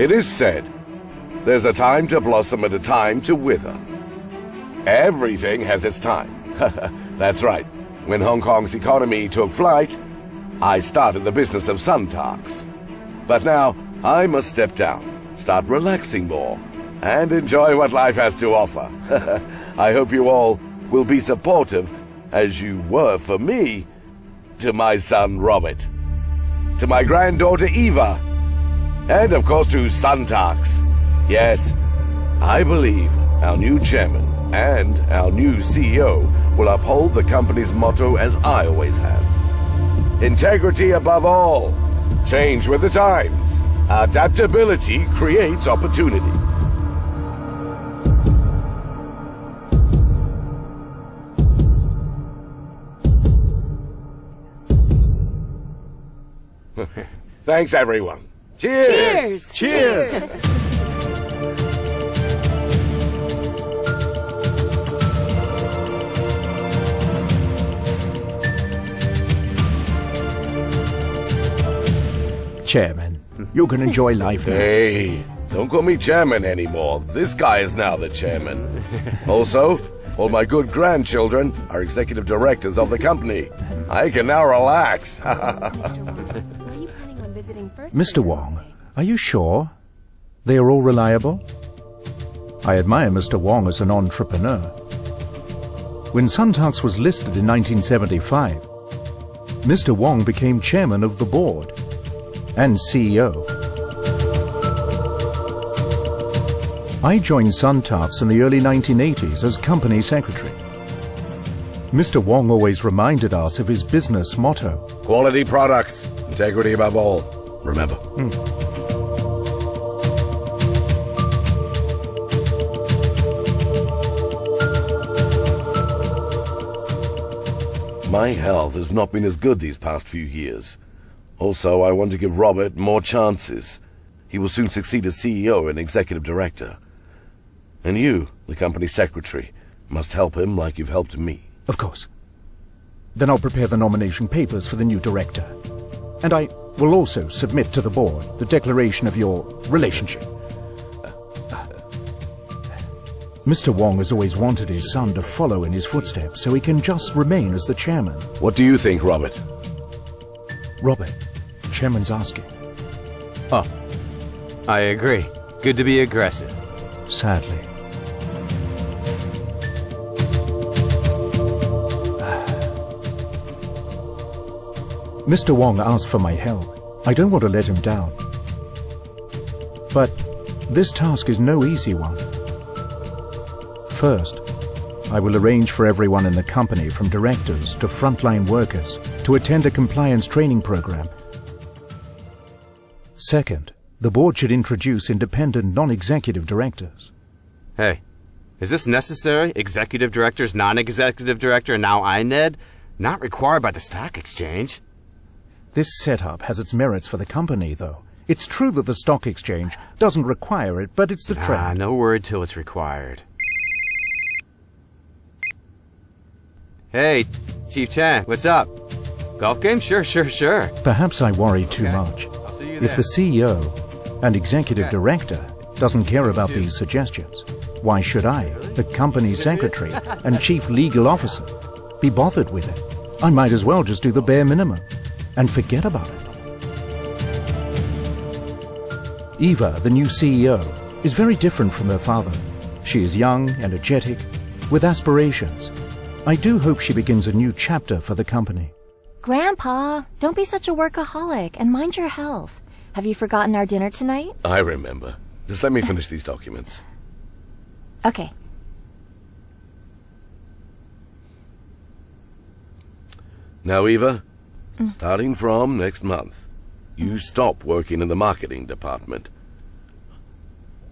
It is said, there's a time to blossom and a time to wither. Everything has its time. That's right. When Hong Kong's economy took flight, I started the business of Suntarks. But now, I must step down, start relaxing more, and enjoy what life has to offer. I hope you all will be supportive, as you were for me, to my son Robert, to my granddaughter Eva, and of course to Suntarks. Yes, I believe our new chairman and our new CEO will uphold the company's motto as I always have. Integrity above all. Change with the times. Adaptability creates opportunity. Thanks, everyone. Cheers! Cheers! Cheers! Chairman, you can enjoy life now. Hey, don't call me chairman anymore. This guy is now the chairman. Also, all my good grandchildren are executive directors of the company. I can now relax. Mr. Wong, are you sure? They are all reliable? I admire Mr. Wong as an entrepreneur. When Suntarks was listed in 1975, Mr. Wong became chairman of the board and CEO. I joined Suntarks in the early 1980s as company secretary. Mr. Wong always reminded us of his business motto. Quality products, integrity above all. Remember. My health has not been as good these past few years. Also, I want to give Robert more chances. He will soon succeed as CEO and executive director. And you, the company secretary, must help him like you've helped me. Of course. Then I'll prepare the nomination papers for the new director. And I will also submit to the board the declaration of your relationship. Mr. Wong has always wanted his son to follow in his footsteps, so he can just remain as the chairman. What do you think, Robert? Robert, chairman's asking. Oh, I agree. Good to be aggressive. Sadly. Mr. Wong asked for my help. I don't want to let him down. But this task is no easy one. First, I will arrange for everyone in the company, from directors to frontline workers, to attend a compliance training program. Second, the board should introduce independent non-executive directors. Hey, is this necessary? Executive directors, non-executive director, and now INED? Not required by the stock exchange. This setup has its merits for the company, though. It's true that the stock exchange doesn't require it, but it's the trend. No word till it's required. Hey, Chief Chan, what's up? Golf game? Sure. Perhaps I worry too much. I'll see you If the CEO and executive director doesn't care about these suggestions, why should I, the company secretary and chief legal officer, be bothered with it? I might as well just do the bare minimum and forget about it. Eva, the new CEO, is very different from her father. She is young, energetic, with aspirations. I do hope she begins a new chapter for the company. Grandpa, don't be such a workaholic and mind your health. Have you forgotten our dinner tonight? I remember. Just let me finish these documents. Okay. Now, Eva, starting from next month, you stop working in the marketing department.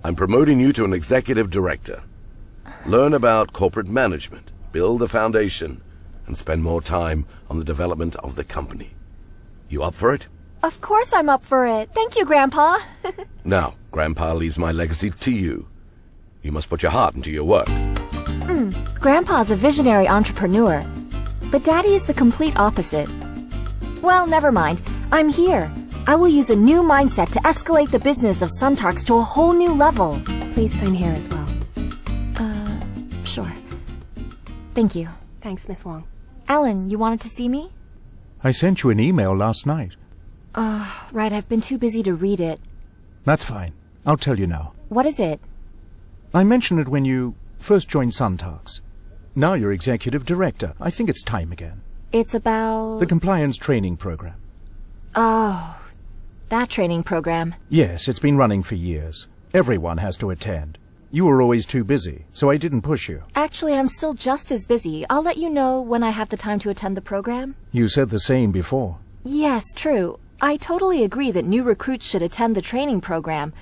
I'm promoting you to an executive director. Learn about corporate management, build a foundation, and spend more time on the development of the company. You up for it? Of course I'm up for it. Thank you, Grandpa. Now, Grandpa leaves my legacy to you. You must put your heart into your work. Grandpa's a visionary entrepreneur, but Daddy is the complete opposite. Well, never mind. I'm here. I will use a new mindset to escalate the business of Suntarks to a whole new level. Please sign here as well. Sure. Thank you. Thanks, Miss Wong. Alan, you wanted to see me? I sent you an email last night. Right, I've been too busy to read it. That's fine. I'll tell you now. What is it? I mentioned it when you first joined Suntarks. Now you're executive director. I think it's time again. It's about... The compliance training program. Oh, that training program. Yes, it's been running for years. Everyone has to attend. You were always too busy, so I didn't push you. Actually, I'm still just as busy. I'll let you know when I have the time to attend the program. You said the same before. Yes, true. I totally agree that new recruits should attend the training program.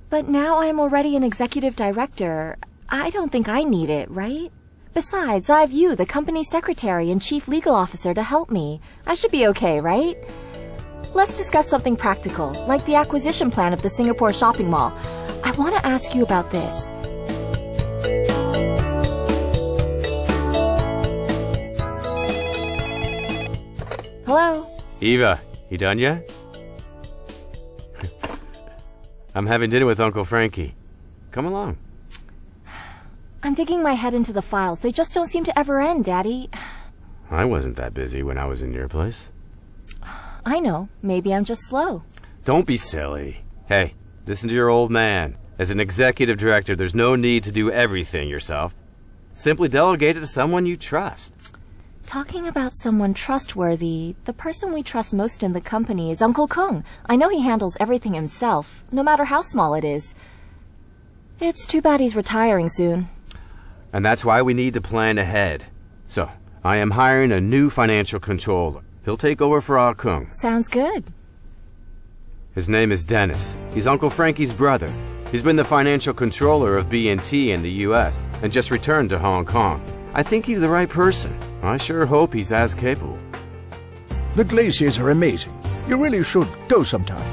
But now I'm already an executive director. I don't think I need it, right? Besides, I've you, the company secretary and chief legal officer, to help me. I should be okay, right? Let's discuss something practical, like the acquisition plan of the Singapore shopping mall. I want to ask you about this. Hello? Eva, you done yet? I'm having dinner with Uncle Frankie. Come along. I'm digging my head into the files. They just don't seem to ever end, Daddy. I wasn't that busy when I was in your place. I know. Maybe I'm just slow. Don't be silly. Hey, listen to your old man. As an executive director, there's no need to do everything yourself. Simply delegate it to someone you trust. Talking about someone trustworthy, the person we trust most in the company is Uncle Kung. I know he handles everything himself, no matter how small it is. It's too bad he's retiring soon. And that's why we need to plan ahead. So, I am hiring a new financial controller. He'll take over for Ah Kung. Sounds good. His name is Dennis. He's Uncle Frankie's brother. He's been the financial controller of B&T in the U.S. and just returned to Hong Kong. I think he's the right person. I sure hope he's as capable. The glaciers are amazing. You really should go sometime.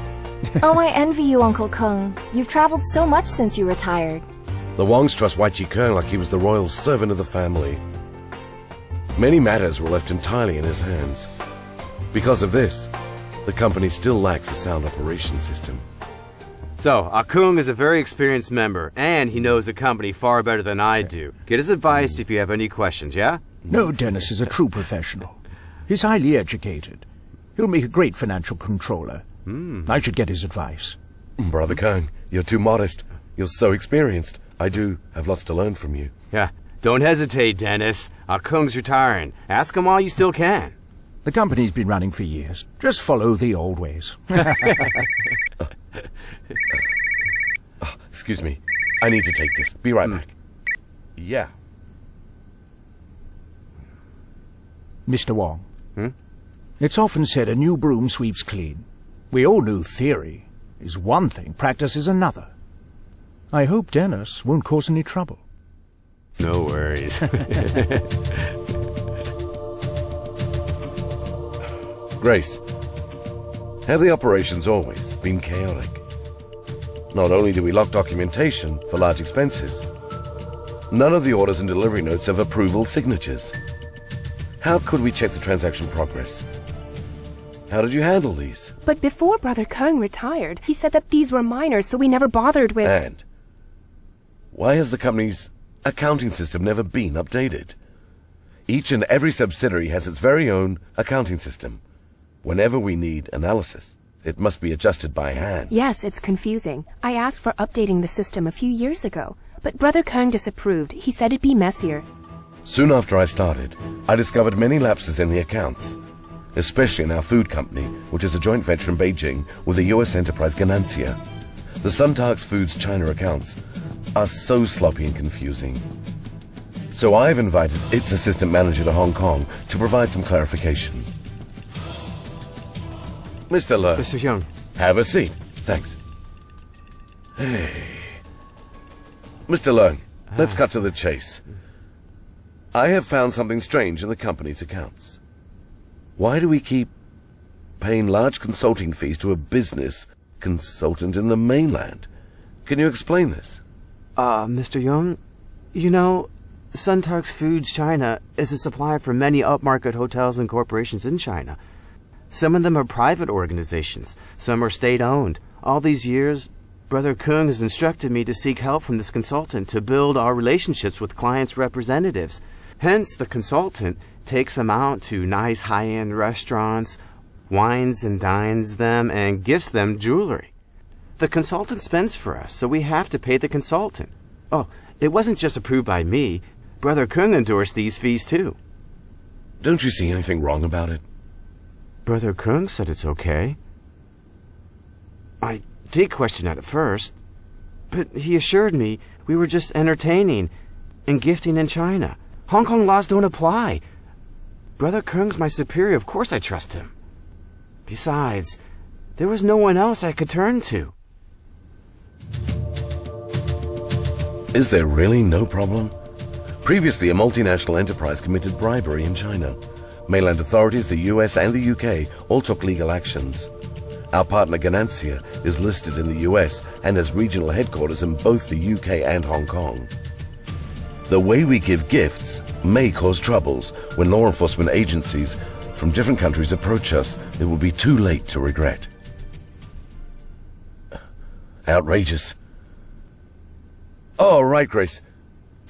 Oh, I envy you, Uncle Kung. You've traveled so much since you retired. The Wongs trust WAI Chi-Keung like he was the royal servant of the family. Many matters were left entirely in his hands. Because of this, the company still lacks a sound operations system. So, Ah Kung is a very experienced member, and he knows the company far better than I do. Get his advice if you have any questions, yeah? No, Dennis is a true professional. He's highly educated. He'll make a great financial controller. I should get his advice. Brother Kung, you're too modest. You're so experienced. I do have lots to learn from you. Yeah, don't hesitate, Dennis. Ah Kung's retiring. Ask him while you still can. The company's been running for years. Just follow the old ways. Excuse me. I need to take this. Be right back. Yeah. Mr. Wong. It's often said a new broom sweeps clean. We all knew theory is one thing, practice is another. I hope Dennis won't cause any trouble. No worries. Grace, have the operations always been chaotic? Not only do we lock documentation for large expenses, none of the orders and delivery notes have approval signatures. How could we check the transaction progress? How did you handle these? But before Brother Kung retired, he said that these were minor, so we never bothered with... And why has the company's accounting system never been updated? Each and every subsidiary has its very own accounting system. Whenever we need analysis, it must be adjusted by hand. Yes, it's confusing. I asked for updating the system a few years ago, but Brother Kung disapproved. He said it'd be messier. Soon after I started, I discovered many lapses in the accounts, especially in our food company, which is a joint venture in Beijing with the U.S. enterprise Ganancia. The Suntarks Foods China accounts are so sloppy and confusing. So I've invited its assistant manager to Hong Kong to provide some clarification. Mr. Leung. Mr. Young. Have a seat. Thanks. Hey. Mr. Leung, let's cut to the chase. I have found something strange in the company's accounts. Why do we keep paying large consulting fees to a business consultant in the mainland? Can you explain this? Mr. Young, you know, Suntarks Foods China is a supplier for many upmarket hotels and corporations in China. Some of them are private organizations. Some are state-owned. All these years, Brother Keung has instructed me to seek help from this consultant to build our relationships with clients' representatives. Hence, the consultant takes them out to nice high-end restaurants, wines and dines them, and gifts them jewelry. The consultant spends for us, so we have to pay the consultant. Oh, it wasn't just approved by me. Brother Keung endorsed these fees, too. Don't you see anything wrong about it? Brother Keung said it's okay. I did question it at first, but he assured me we were just entertaining and gifting in China. Hong Kong laws don't apply. Brother Keung's my superior. Of course I trust him. Besides, there was no one else I could turn to. Is there really no problem? Previously, a multinational enterprise committed bribery in China. Mainland authorities, the US and the UK, all took legal actions. Our partner Ganancia is listed in the US and has regional headquarters in both the UK and Hong Kong. The way we give gifts may cause troubles. When law enforcement agencies from different countries approach us, it will be too late to regret. Outrageous. Oh, right, Grace.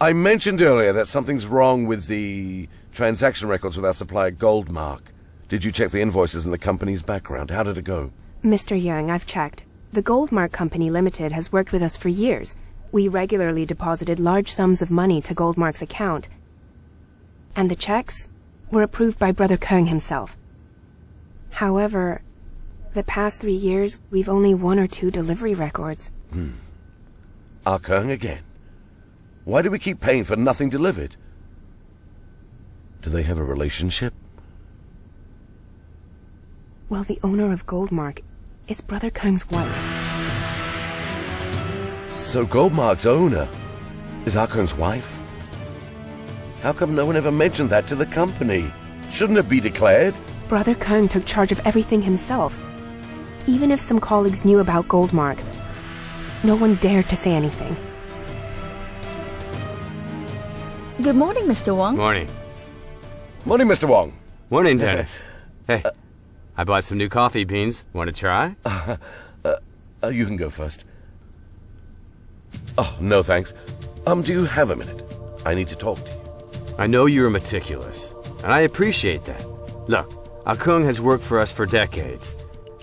I mentioned earlier that something's wrong with the transaction records with our supplier Goldmark. Did you check the invoices and the company's background? How did it go? Mr. Young, I've checked. The Goldmark Company Limited has worked with us for years. We regularly deposited large sums of money to Goldmark's account. And the checks were approved by Brother Keung himself. However, the past 3 years, we've only 1 or 2 delivery records. Our Keung again. Why do we keep paying for nothing delivered? Do they have a relationship? Well, the owner of Goldmark is Brother Keung's wife. So Goldmark's owner is our Keung's wife? How come no one ever mentioned that to the company? Shouldn't it be declared? Brother Keung took charge of everything himself. Even if some colleagues knew about Goldmark, no one dared to say anything. Good morning, Mr. Wong. Morning. Morning, Mr. Wong. Morning, Dennis. Hey, I bought some new coffee beans. Want to try? You can go first. Oh, no thanks. Do you have a minute? I need to talk to you. I know you're meticulous, and I appreciate that. Look, Ah Keung has worked for us for decades.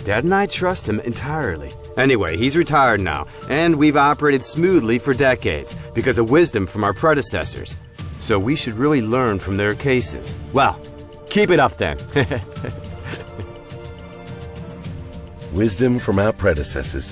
Dad and I trust him entirely. Anyway, he's retired now, and we've operated smoothly for decades because of wisdom from our predecessors. So we should really learn from their cases. Well, keep it up then. Wisdom from our predecessors.